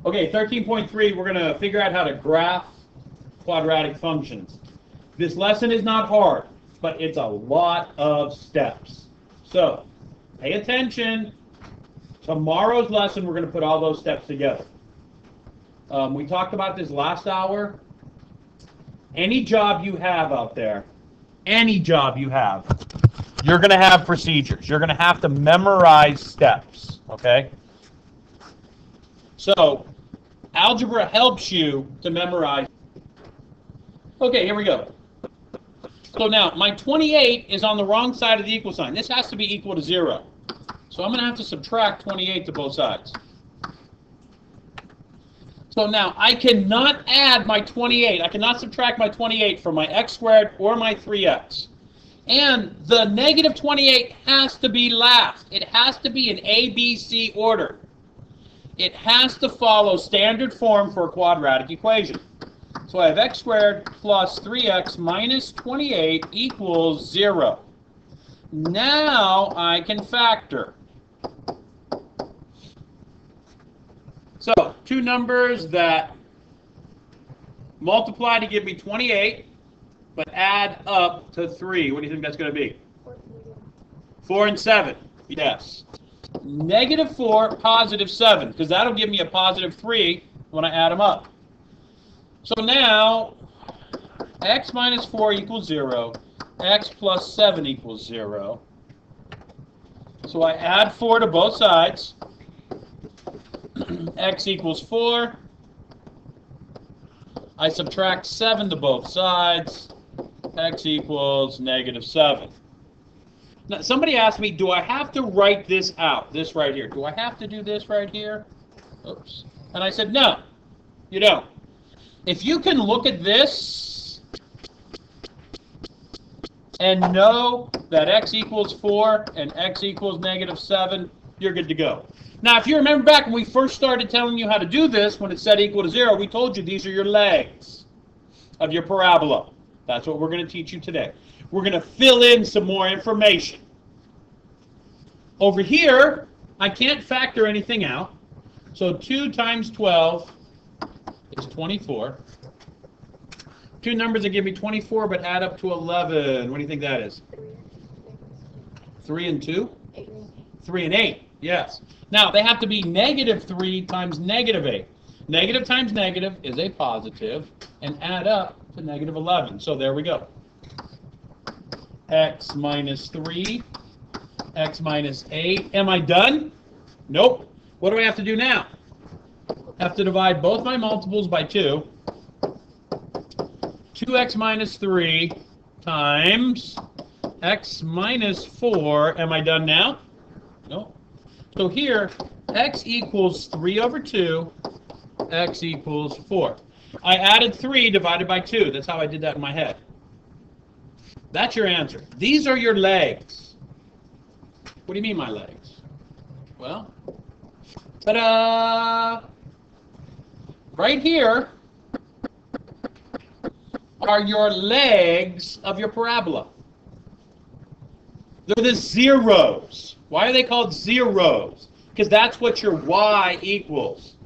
Okay, 13.3, we're going to figure out how to graph quadratic functions. This lesson is not hard, but it's a lot of steps. So, pay attention. Tomorrow's lesson, we're going to put all those steps together. We talked about this last hour. Any job you have out there, any job you have, you're going to have procedures. You're going to have to memorize steps, okay? So, algebra helps you to memorize. Okay, here we go. So now, my 28 is on the wrong side of the equal sign. This has to be equal to 0. So I'm going to have to subtract 28 to both sides. So now, I cannot add my 28. I cannot subtract my 28 from my x squared or my 3x. And the negative 28 has to be last. It has to be in A, B, C order. It has to follow standard form for a quadratic equation. So I have x squared plus 3x minus 28 equals 0. Now I can factor. So, two numbers that multiply to give me 28, but add up to 3. What do you think that's going to be? 4 and 7. Yes. Negative 4, positive 7, because that'll give me a positive 3 when I add them up. So now, x minus 4 equals 0. X plus 7 equals 0. So I add 4 to both sides. X equals 4. I subtract 7 to both sides. X equals negative 7. Now, somebody asked me, do I have to write this out, this right here? Do I have to do this right here? Oops. And I said, no, you don't. If you can look at this and know that x equals 4 and x equals negative 7, you're good to go. Now, if you remember back when we first started telling you how to do this, when it said equal to 0, we told you these are your legs of your parabola. That's what we're going to teach you today. We're going to fill in some more information. Over here, I can't factor anything out. So 2 times 12 is 24. Two numbers that give me 24 but add up to 11. What do you think that is? 3 and 2? 3 and 8, yes. Now, they have to be negative 3 times negative 8. Negative times negative is a positive, and add up to negative 11. So there we go. X minus 3, x minus 8. Am I done? Nope. What do I have to do now? I have to divide both my multiples by 2. 2x minus 3 times x minus 4. Am I done now? Nope. So here, x equals 3 over 2, x equals 4. I added 3 divided by 2. That's how I did that in my head. That's your answer. These are your legs. What do you mean, my legs? Well, ta-da! Right here are your legs of your parabola. They're the zeros. Why are they called zeros? Because that's what your y equals.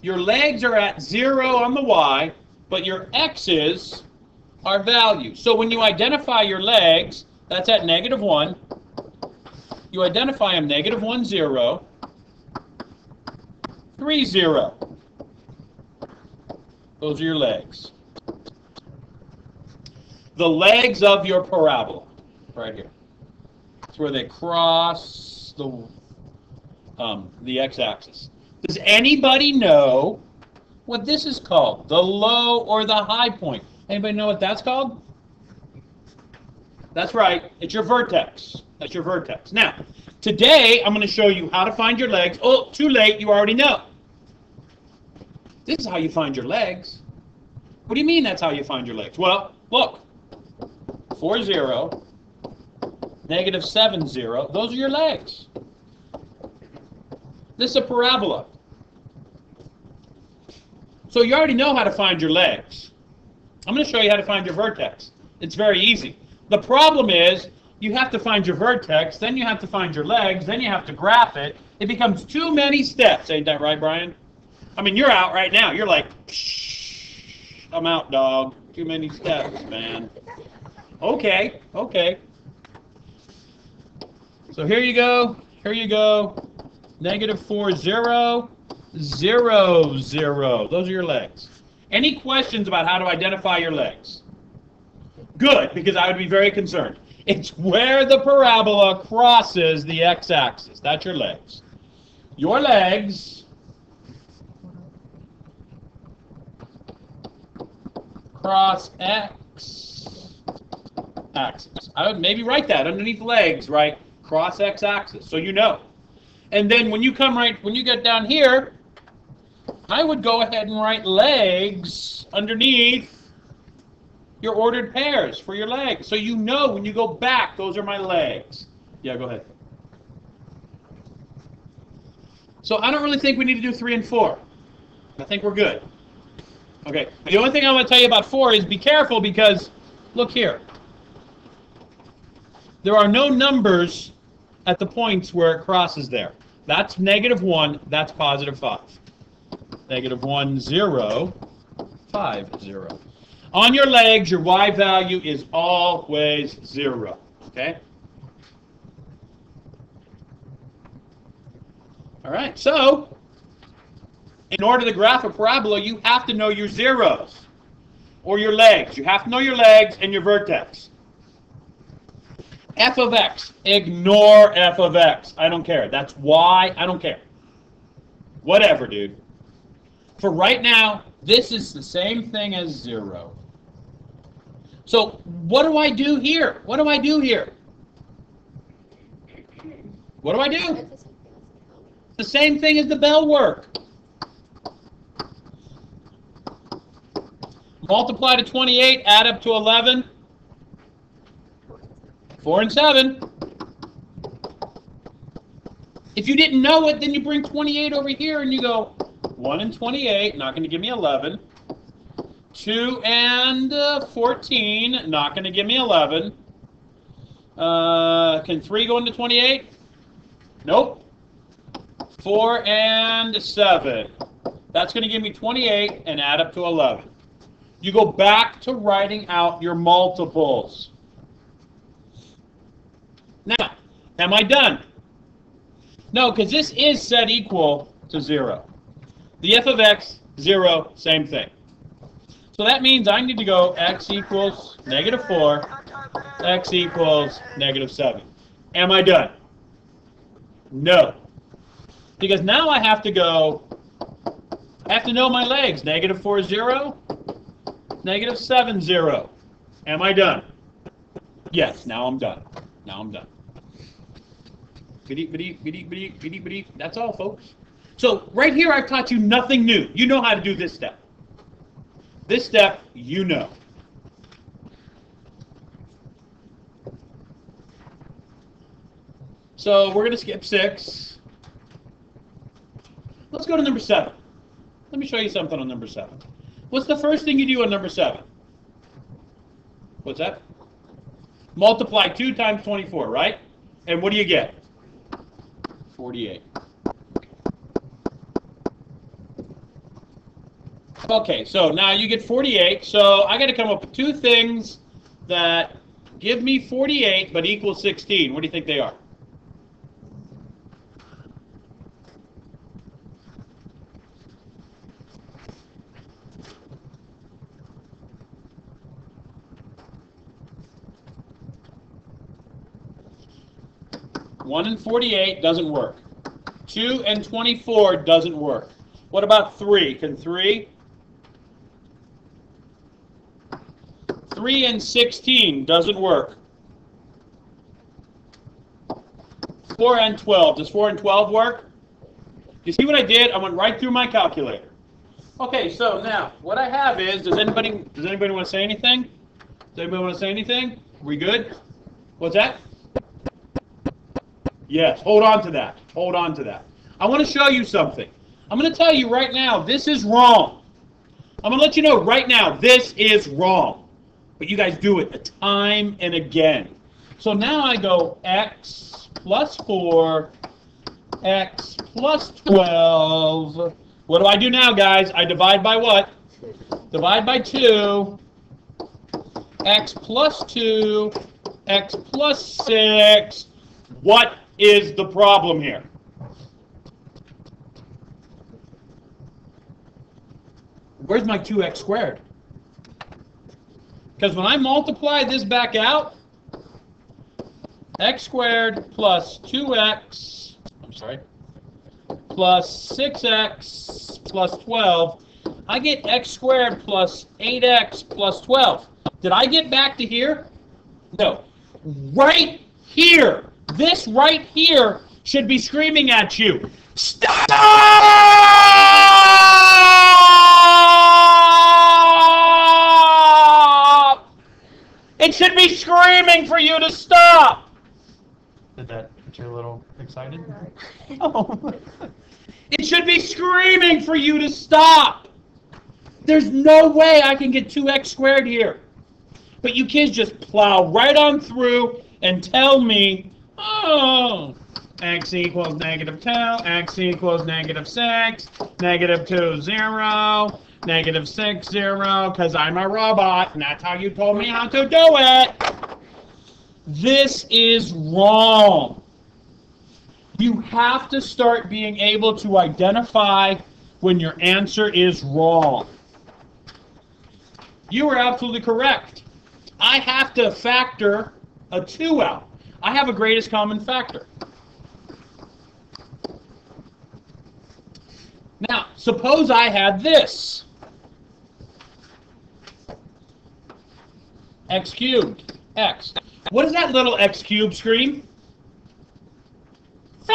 Your legs are at 0 on the y, but your x's are values. So when you identify your legs, that's at negative 1. You identify them negative 1, 0, 3, 0. Those are your legs. The legs of your parabola, right here. It's where they cross the x-axis. Does anybody know what this is called? The low or the high point? Anybody know what that's called? That's right. It's your vertex. That's your vertex. Now, today I'm going to show you how to find your legs. Oh, too late. You already know. This is how you find your legs. What do you mean that's how you find your legs? Well, look. 4, 0. Negative 7, 0. Those are your legs. This is a parabola. So you already know how to find your legs. I'm going to show you how to find your vertex. It's very easy. The problem is you have to find your vertex, then you have to find your legs, then you have to graph it. It becomes too many steps. Ain't that right, Brian? I mean, you're out right now. You're like, shh, I'm out, dog. Too many steps, man. Okay, okay. So here you go. Here you go. -4, 0, 0, 0. Those are your legs. Any questions about how to identify your legs? Good, because I would be very concerned. It's where the parabola crosses the x-axis. That's your legs. Your legs cross x-axis. I would maybe write that underneath legs, right? Cross x-axis, so you know. And then when you get down here, I would go ahead and write legs underneath your ordered pairs for your legs. So you know when you go back, those are my legs. Yeah, go ahead. So I don't really think we need to do 3 and 4. I think we're good. Okay, the only thing I want to tell you about 4 is be careful because, look here. There are no numbers at the points where it crosses there. That's -1, that's +5. -1, 0, 5, 0. On your legs, your y value is always 0. Okay? All right, so in order to graph a parabola, you have to know your zeros or your legs. You have to know your legs and your vertex. F of x, ignore f of x. I don't care. That's y, I don't care. Whatever, dude. For right now, this is the same thing as 0. So what do I do here? What do I do here? What do I do? The same thing as the bell work. Multiply to 28, add up to 11. 4 and 7. If you didn't know it, then you bring 28 over here and you go 1 and 28, not going to give me 11. 2 and 14, not going to give me 11. Can 3 go into 28? Nope. 4 and 7. That's going to give me 28 and add up to 11. You go back to writing out your multiples. Now, am I done? No, because this is set equal to 0. The f of x, 0, same thing. So that means I need to go x equals -4, x equals -7. Am I done? No. Because now I have to go, I have to know my legs. -4, 0, -7, 0. Am I done? Yes, now I'm done. Now I'm done. That's all, folks. So right here I've taught you nothing new. You know how to do this step. This step, you know. So we're going to skip 6. Let's go to number 7. Let me show you something on number 7. What's the first thing you do on number 7? What's that? Multiply 2 times 24, right? And what do you get? 48. Okay, so now you get 48. So I got to come up with 2 things that give me 48 but equal 16. What do you think they are? One and 48 doesn't work. 2 and 24 doesn't work. What about 3? Can 3? 3 and 16 doesn't work. 4 and 12. Does 4 and 12 work? You see what I did? I went right through my calculator. Okay, so now what I have is, does anybody want to say anything? Does anybody want to say anything? We good? What's that? Yes, hold on to that. Hold on to that. I want to show you something. I'm going to tell you right now, this is wrong. I'm going to let you know right now, this is wrong. But you guys do it time and again. So now I go x plus 4, x plus 12, What do I do now, guys? I divide by what? Divide by 2. X plus 2. X plus 6. What is the problem here? Where's my 2x squared? Because when I multiply this back out, x squared plus 2x, plus 6x plus 12, I get x squared plus 8x plus 12. Did I get back to here? No. Right here. This right here should be screaming at you. Stop! It should be screaming for you to stop. Did that get you a little excited? No. It should be screaming for you to stop. There's no way I can get 2x squared here. But you kids just plow right on through and tell me, oh, x equals negative 2, x equals negative 6, negative 2, 0, negative 6, 0, because I'm a robot, and that's how you told me how to do it. This is wrong. You have to start being able to identify when your answer is wrong. You are absolutely correct. I have to factor a 2 out. I have a greatest common factor. Now, suppose I had this. X cubed, x. What does that little x cubed scream?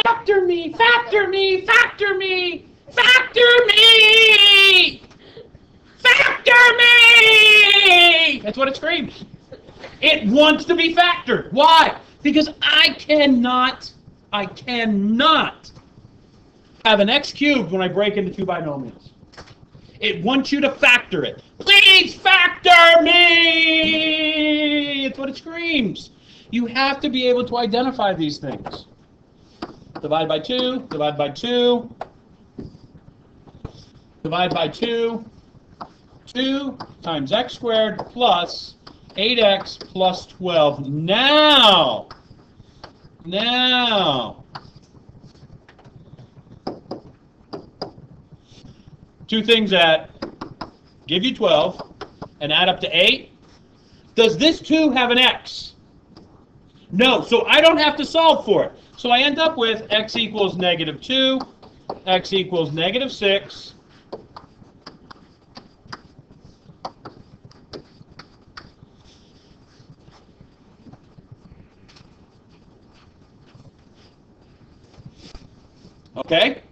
Factor me, factor me, factor me, factor me, factor me. That's what it screams. It wants to be factored. Why? Because I cannot have an x cubed when I break into 2 binomials. It wants you to factor it. Please factor me! It's what it screams. You have to be able to identify these things. Divide by 2, divide by 2, divide by 2, 2 times x squared plus 8x plus 12. Now, two things that give you 12 and add up to 8. Does this 2 have an x? No, so I don't have to solve for it. So I end up with x equals negative 2, x equals negative 6, okay?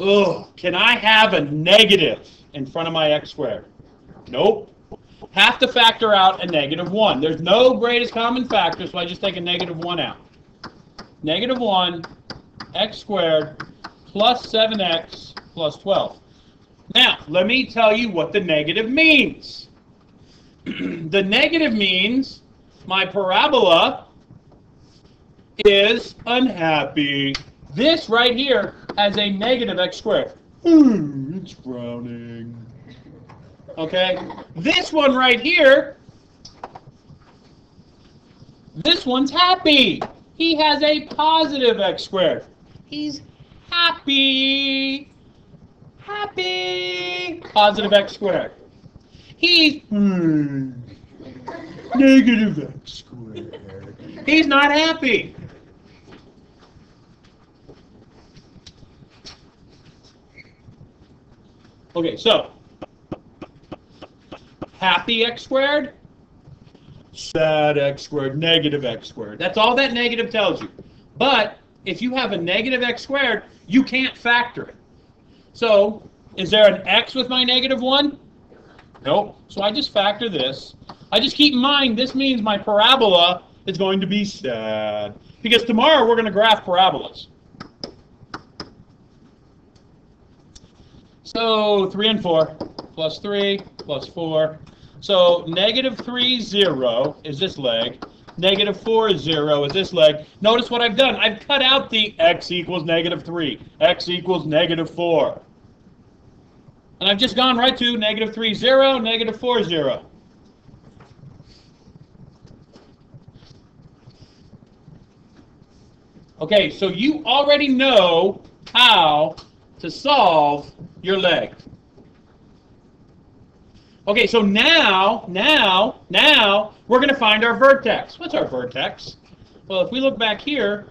Ugh, can I have a negative in front of my x squared? Nope. Have to factor out a negative 1. There's no greatest common factor, so I just take a negative 1 out. Negative 1, x squared, plus 7x, plus 12. Now, let me tell you what the negative means. The negative means my parabola is unhappy. This right here has a negative x squared. It's frowning. Okay? This one right here, this one's happy. He has a positive x squared. He's happy. Happy. Positive x squared. He's negative x squared. He's not happy. Okay, so happy x squared, sad x squared, negative x squared. That's all that negative tells you. But if you have a negative x squared, you can't factor it. So is there an x with my negative 1? Nope. So I just factor this. I just keep in mind this means my parabola is going to be sad. Because tomorrow we're going to graph parabolas. So 3 and 4, plus 3, plus 4. So negative 3, 0 is this leg. -4 is 0 is this leg. Notice what I've done. I've cut out the x equals -3, x equals -4. And I've just gone right to -3, 0, -4, 0. Okay, so you already know how to solve your leg. Okay, so now we're going to find our vertex. What's our vertex? Well, if we look back here,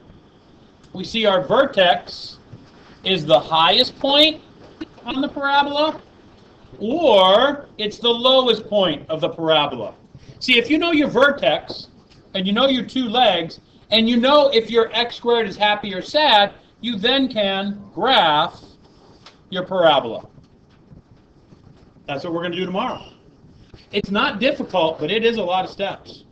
we see our vertex is the highest point on the parabola, or it's the lowest point of the parabola. See, if you know your vertex, and you know your two legs, and you know if your x squared is happy or sad, you then can graph your parabola. That's what we're going to do tomorrow. It's not difficult, but it is a lot of steps.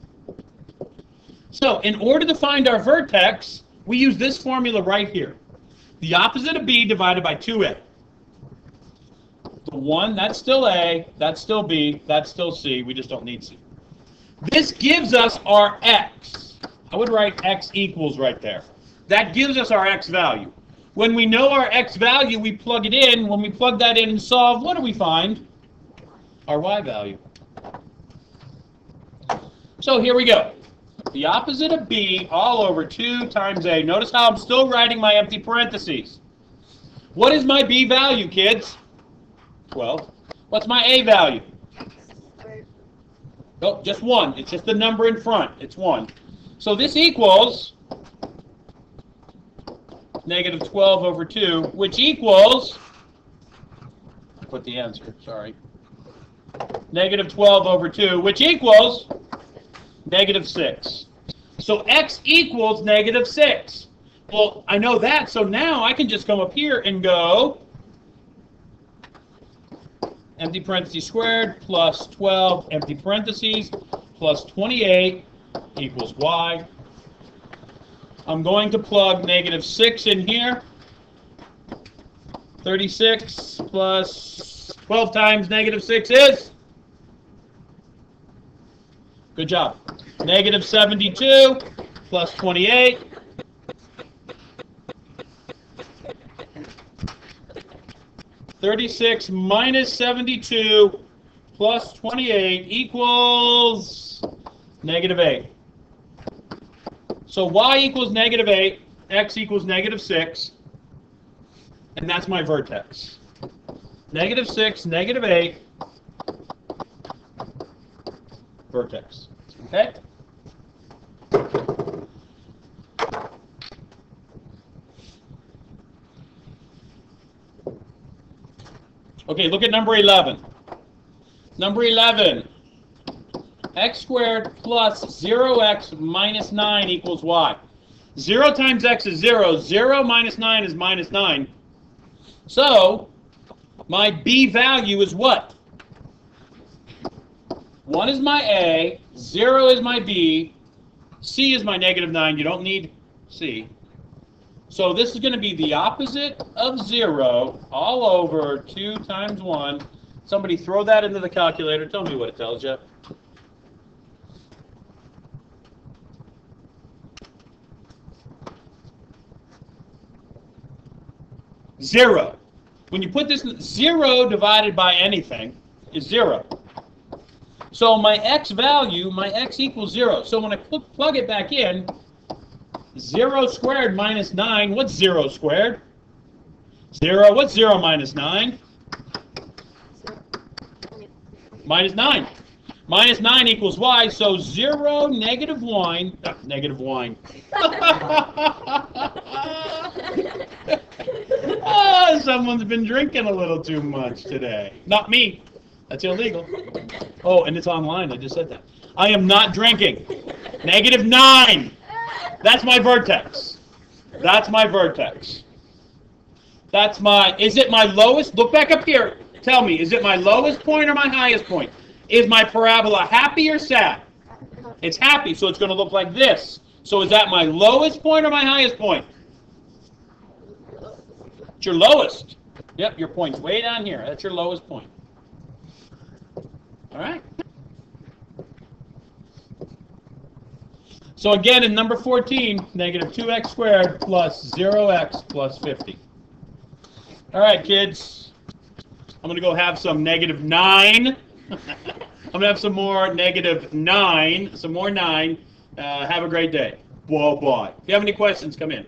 So, in order to find our vertex, we use this formula right here. The opposite of b divided by 2a. The 1, that's still a, that's still b, that's still c. We just don't need c. This gives us our x. I would write x equals right there. That gives us our x value. When we know our x value, we plug it in. When we plug that in and solve, what do we find? Our y value. So here we go. The opposite of b all over 2 times a. Notice how I'm still writing my empty parentheses. What is my b value, kids? 12. What's my a value? Oh, just 1. It's just the number in front. It's 1. So this equals -12 over 2, which equals, put the answer, sorry, -12 over 2, which equals -6. So x equals -6. Well, I know that, so now I can just come up here and go empty parentheses squared plus 12 empty parentheses plus 28 equals y. I'm going to plug -6 in here. 36 plus 12 times -6 is? Good job. -72 plus 28. (36 minus 72 plus 28 equals -8. So y equals -8, x equals -6, and that's my vertex. -6, -8, vertex. Okay? Okay, look at number 11. Number 11. X squared plus 0x minus 9 equals y. 0 times x is 0. 0 minus 9 is -9. So, my b value is what? 1 is my a, 0 is my b, c is my -9. You don't need c. So this is going to be the opposite of 0 all over 2 times 1. Somebody throw that into the calculator. Tell me what it tells you. Zero. When you put this, 0 divided by anything is 0. So my x value, my x equals 0. So when I plug it back in, 0 squared minus 9, what's 0 squared? 0, what's 0 minus 9? Minus 9. Minus 9 equals y, so 0 negative wine, negative wine. Oh, someone's been drinking a little too much today. Not me. That's illegal. Oh, and it's online. I just said that. I am not drinking. -9. That's my vertex. That's my vertex. That's my, is it my lowest? Look back up here. Tell me, is it my lowest point or my highest point? Is my parabola happy or sad? It's happy, so it's going to look like this. So is that my lowest point or my highest point? It's your lowest. Yep, your point's way down here. That's your lowest point. All right? So again, in number 14, negative 2x squared plus 0x plus 50. All right, kids. I'm going to go have some negative 9. I'm going to have some more negative 9, some more 9. Have a great day. Bye-bye. If you have any questions, come in.